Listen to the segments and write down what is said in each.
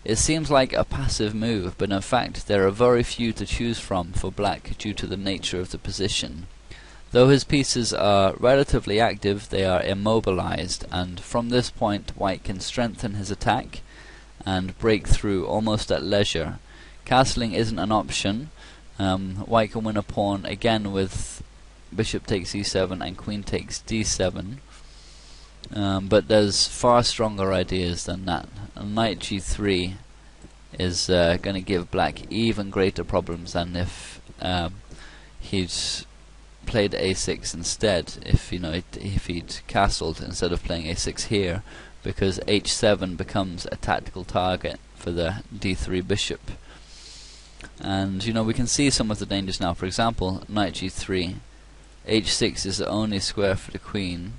It seems like a passive move, but in fact there are very few to choose from for black due to the nature of the position. Though his pieces are relatively active, they are immobilized, and from this point white can strengthen his attack and break through almost at leisure. Castling isn't an option. White can win a pawn again with bishop takes e7 and queen takes d7, but there's far stronger ideas than that. Knight g3 is going to give black even greater problems than if he'd played a6 instead. If he'd castled instead of playing a6 here, because h7 becomes a tactical target for the d3 bishop. And we can see some of the dangers now. For example, knight g3, h6 is the only square for the queen,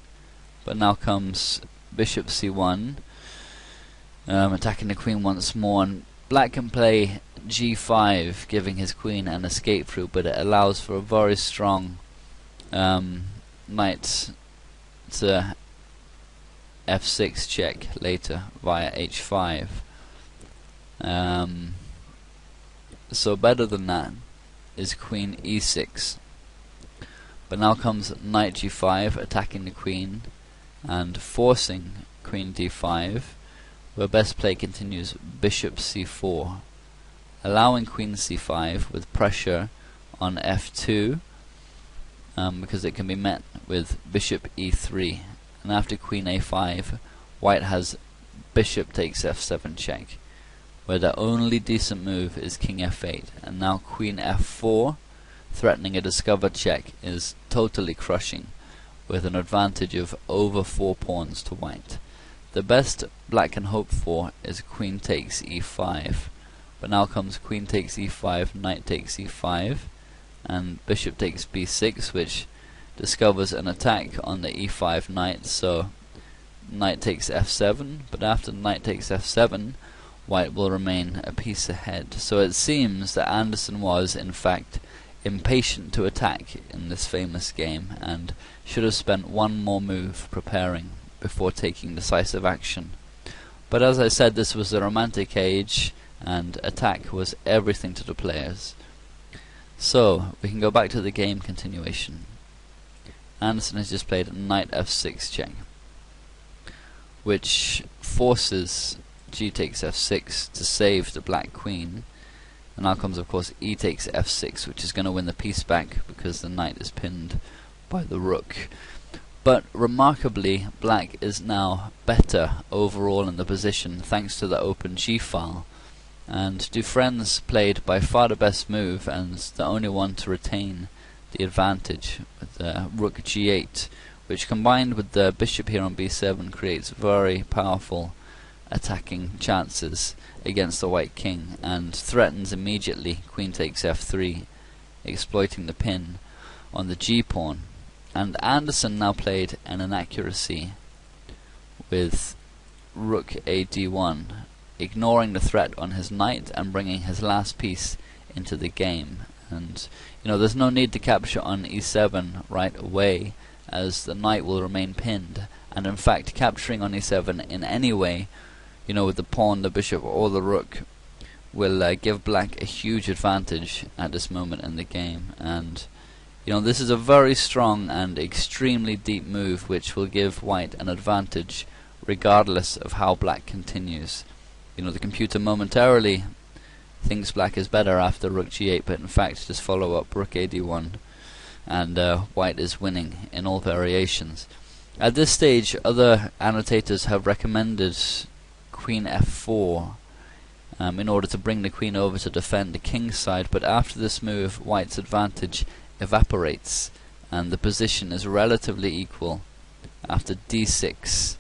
but now comes bishop c1, attacking the queen once more, and black can play g5, giving his queen an escape through, but it allows for a very strong knight to f6 check later via h5. So better than that is queen e6. But now comes knight g5, attacking the queen and forcing queen d5, where best play continues bishop c4, allowing queen c5 with pressure on f2, because it can be met with bishop e3. And after queen a5, white has bishop takes f7 check, where the only decent move is king f8, and now queen f4, threatening a discovered check, is totally crushing, with an advantage of over 4 pawns to white. The best black can hope for is queen takes e5, but now comes queen takes e5, knight takes e5, and bishop takes b6, which discovers an attack on the e5 knight, so knight takes f7, but after knight takes f7, white will remain a piece ahead. So it seems that Anderssen was, in fact, impatient to attack in this famous game, and should have spent one more move preparing before taking decisive action. But as I said, this was the romantic age, and attack was everything to the players. So, we can go back to the game continuation. Anderssen has just played knight f6 check, which forces g takes f6 to save the black queen, and now comes of course e takes f6, which is going to win the piece back because the knight is pinned by the rook. But remarkably, black is now better overall in the position thanks to the open g-file, and Dufrense played by far the best move and the only one to retain the advantage with the rook g8, which combined with the bishop here on b7 creates very powerful attacking chances against the white king, and threatens immediately queen takes f3, exploiting the pin on the g-pawn. And Anderssen now played an inaccuracy with rook ad1, ignoring the threat on his knight and bringing his last piece into the game. And there's no need to capture on e7 right away, as the knight will remain pinned, and in fact capturing on e7 in any way, with the pawn, the bishop or the rook, will give black a huge advantage at this moment in the game. And this is a very strong and extremely deep move which will give white an advantage regardless of how black continues. The computer momentarily thinks black is better after rook g8, but in fact just follow up rook ad1 and white is winning in all variations. At this stage, other annotators have recommended queen f4 in order to bring the queen over to defend the king's side, but after this move white's advantage evaporates and the position is relatively equal after d6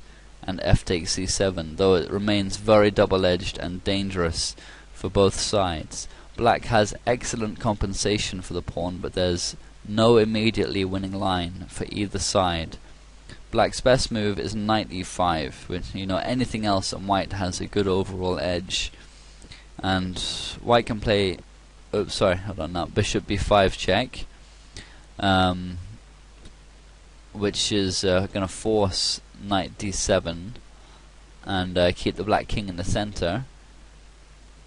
and f takes c7, though it remains very double-edged and dangerous for both sides. Black has excellent compensation for the pawn, but there's no immediately winning line for either side. Black's best move is knight e5, which anything else on white has a good overall edge. And white can play bishop b5 check, which is going to force knight d7 and keep the black king in the center.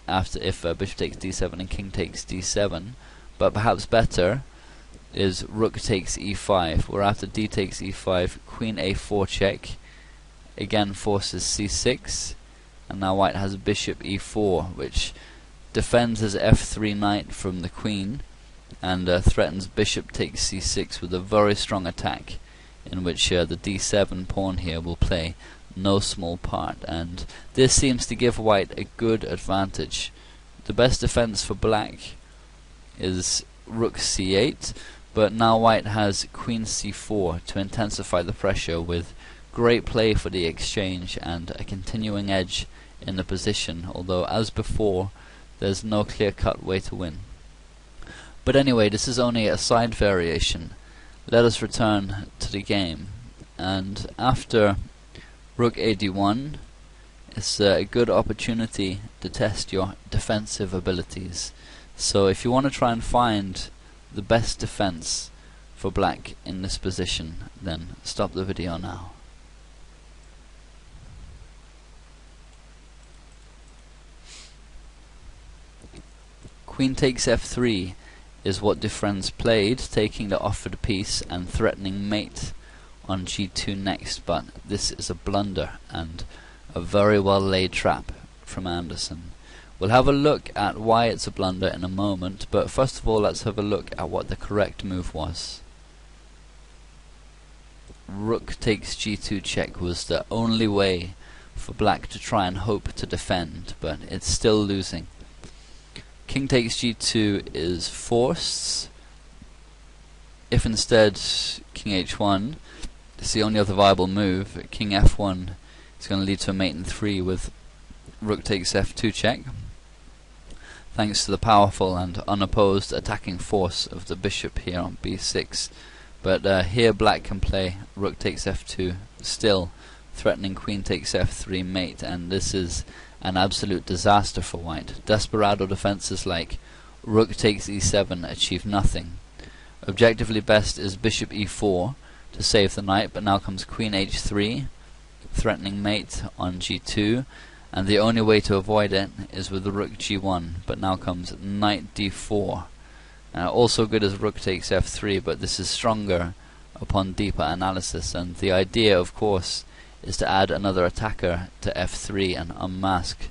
after if bishop takes d7 and king takes d7, but perhaps better is rook takes e5, where after d takes e5, queen a4 check, again forces c6, and now white has bishop e4, which defends his f3 knight from the queen, and threatens bishop takes c6 with a very strong attack, in which the d7 pawn here will play no small part, and this seems to give white a good advantage. The best defense for black is rook c8, but now white has queen c4 to intensify the pressure, with great play for the exchange and a continuing edge in the position, although as before there's no clear-cut way to win. But anyway, this is only a side variation. Let us return to the game, and after rook ad1 is a good opportunity to test your defensive abilities. So if you want to try and find the best defense for black in this position, then stop the video now. Queen takes f3 is what Dufrense played, taking the offered piece and threatening mate on g2 next, but this is a blunder and a very well laid trap from Anderssen. We'll have a look at why it's a blunder in a moment, but first of all let's have a look at what the correct move was. Rook takes g2 check was the only way for black to try and hope to defend, but it's still losing. King takes g2 is forced. If instead king h1 is the only other viable move, king f1 is going to lead to a mate in 3 with rook takes f2 check, thanks to the powerful and unopposed attacking force of the bishop here on b6. But here black can play rook takes f2 still, threatening queen takes f3 mate, and this is an absolute disaster for white. Desperado defenses like rook takes e7 achieve nothing. Objectively best is bishop e4 to save the knight, but now comes queen h3, threatening mate on g2, and the only way to avoid it is with the rook g1, but now comes knight d4. Also good as rook takes f3, but this is stronger upon deeper analysis, and the idea of course is to add another attacker to f3 and unmask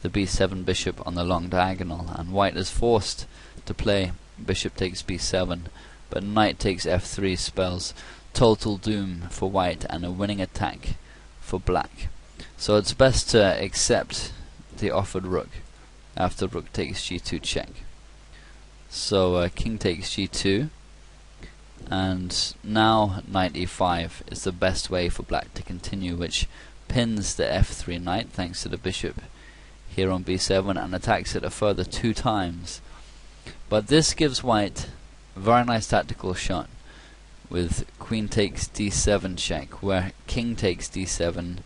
the b7 bishop on the long diagonal, and white is forced to play bishop takes b7, but knight takes f3 spells total doom for white and a winning attack for black. So it's best to accept the offered rook after rook takes g2 check. So king takes g2, and now knight e5 is the best way for black to continue, which pins the f3 knight thanks to the bishop here on b7 and attacks it a further 2 times. But this gives white a very nice tactical shot with queen takes d7 check, where king takes d7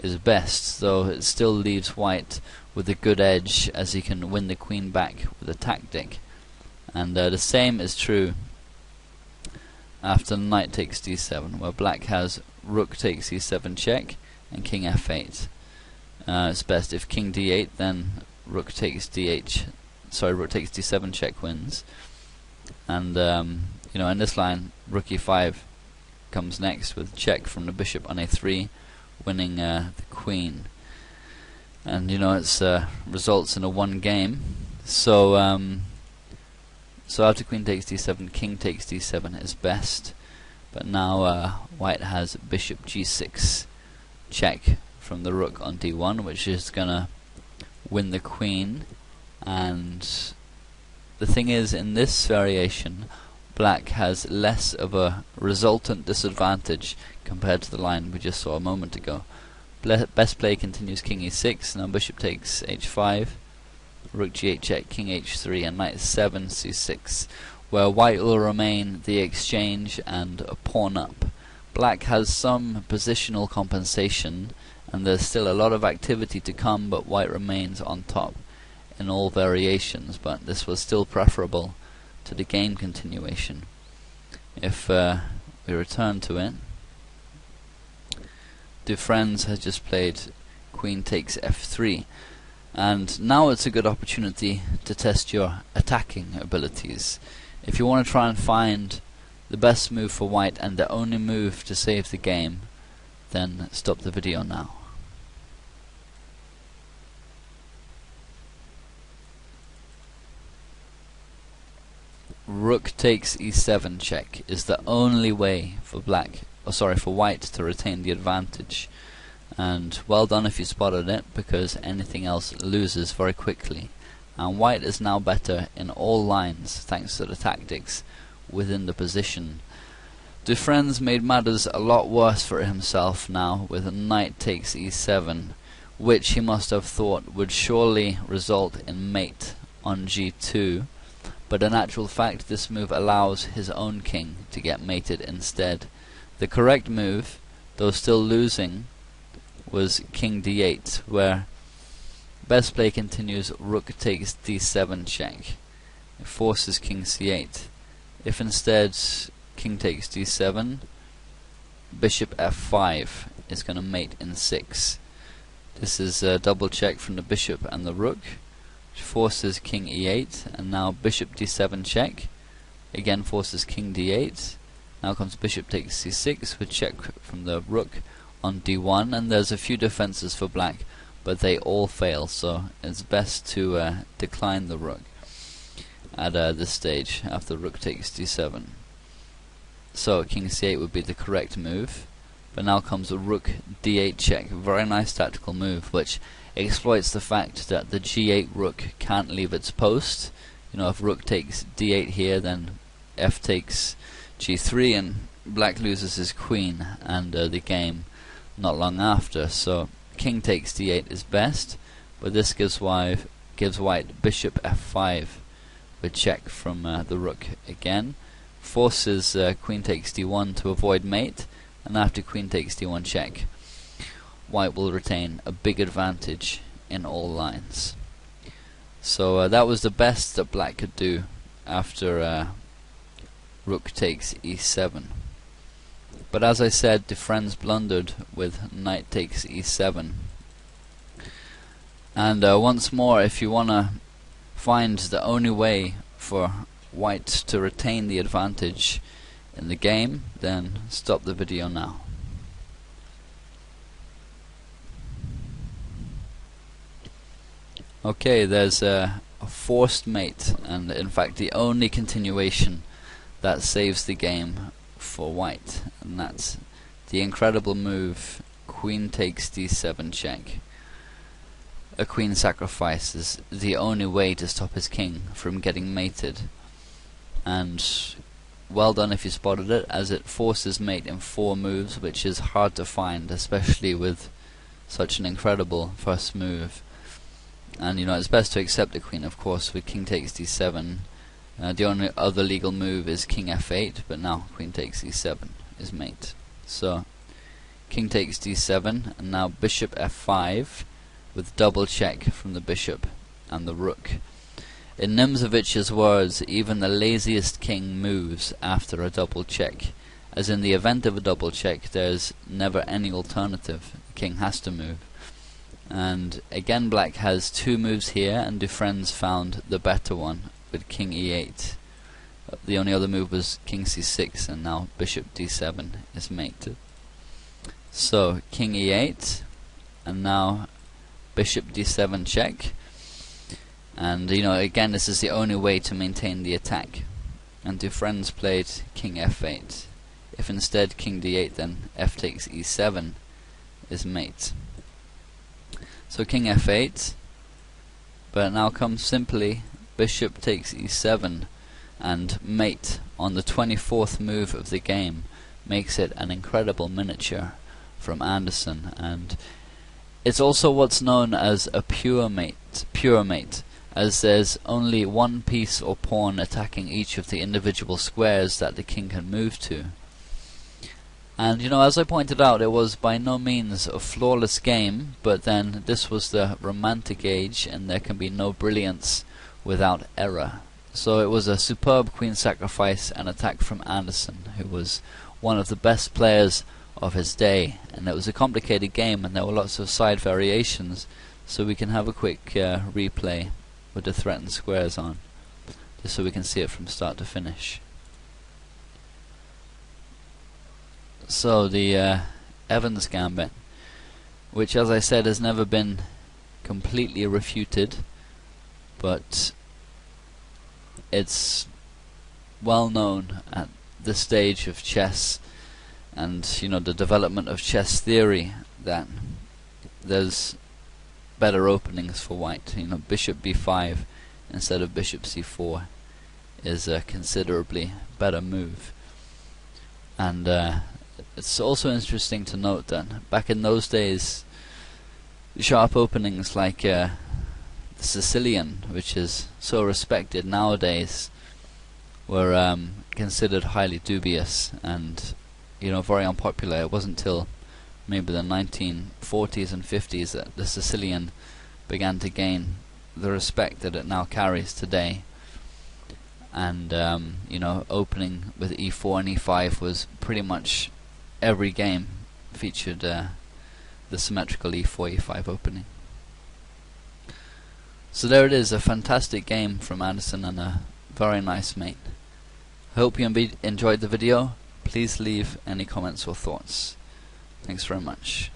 is best, though it still leaves white with a good edge as he can win the queen back with a tactic. And the same is true after knight takes d7, where black has rook takes e7 check and king f8. It's best if king d8, then rook takes rook takes d7 check wins. And you know, in this line, rook e5 comes next with check from the bishop on a3, winning the queen. And you know, it's results in a 1 game. So so after queen takes d7, king takes d7 is best, but now white has bishop g6 check from the rook on d1, which is gonna win the queen. And the thing is, in this variation, black has less of a resultant disadvantage compared to the line we just saw a moment ago. Best play continues king e6, now bishop takes h5, rook g8 check, king h3, and knight 7 c6, where white will remain the exchange and a pawn up. Black has some positional compensation, and there's still a lot of activity to come, but white remains on top in all variations, but this was still preferable to the game continuation. If we return to it, Dufrense has just played queen takes f3, And now it's a good opportunity to test your attacking abilities. If you want to try and find the best move for white and the only move to save the game, then stop the video now. Rook takes e7 check is the only way for white to retain the advantage. And well done if you spotted it, because anything else loses very quickly. And white is now better in all lines thanks to the tactics within the position. Dufrense made matters a lot worse for himself now with knight takes e7, which he must have thought would surely result in mate on g2, but in actual fact this move allows his own king to get mated instead. The correct move, though still losing, was king d8, where best play continues rook takes d7 check. It forces king c8. If instead king takes d7, bishop f5 is going to mate in 6. This is a double check from the bishop and the rook, which forces king e8, and now bishop d7 check, again forces king d8. Now comes bishop takes c6 with check from the rook on d1, and there's a few defenses for black, but they all fail, so it's best to decline the rook at this stage after rook takes d7. So king c8 would be the correct move, but now comes a rook d8 check, very nice tactical move, which exploits the fact that the g8 rook can't leave its post. You know, if rook takes d8 here, then f takes g3 and black loses his queen and the game not long after. So king takes d8 is best, but this gives white bishop f5 with check from the rook again, forces queen takes d1 to avoid mate, and after queen takes d1 check, white will retain a big advantage in all lines. So that was the best that black could do after rook takes e7. But as I said, Dufrense blundered with knight takes e7. And once more, if you want to find the only way for white to retain the advantage in the game, then stop the video now. Okay, there's a forced mate, and in fact the only continuation that saves the game for white, and that's the incredible move queen takes d7 check. A queen sacrifice is the only way to stop his king from getting mated, and well done if you spotted it, as it forces mate in 4 moves, which is hard to find, especially with such an incredible first move. And you know, it's best to accept the queen, of course, with king takes d7. The only other legal move is king f8, but now queen takes e7 is mate. So king takes d7, and now bishop f5 with double check from the bishop and the rook. In Nimzovich's words, even the laziest king moves after a double check, as in the event of a double check there's never any alternative, the king has to move. And again black has 2 moves here, and Dufrense found the better one with king e8. The only other move was king c6, and now bishop d7 is mated. So king e8, and now bishop d7 check. And you know, again this is the only way to maintain the attack. And Dufrense played king f8. If instead king d8, then f takes e7 is mate. So king f8, but now comes simply bishop takes e7, and mate on the 24th move of the game makes it an incredible miniature from Anderssen. And it's also what's known as a pure mate, as there's only one piece or pawn attacking each of the individual squares that the king can move to. And you know, as I pointed out, it was by no means a flawless game, but then this was the romantic age, and there can be no brilliance without error. So it was a superb queen sacrifice and attack from Anderssen, who was one of the best players of his day. And it was a complicated game, and there were lots of side variations, so we can have a quick replay with the threatened squares on, just so we can see it from start to finish. So the Evans Gambit, which as I said has never been completely refuted, but it's well known at this stage of chess and the development of chess theory that there's better openings for white. Bishop b5 instead of bishop c4 is a considerably better move. And it's also interesting to note that back in those days, sharp openings like the Sicilian, which is so respected nowadays, were considered highly dubious and very unpopular. It wasn't till maybe the 1940s and 50s that the Sicilian began to gain the respect that it now carries today. And opening with e4 and e5 was pretty much every game featured the symmetrical e4 e5 opening. So there it is, a fantastic game from Anderssen and a very nice mate. I hope you enjoyed the video. Please leave any comments or thoughts. Thanks very much.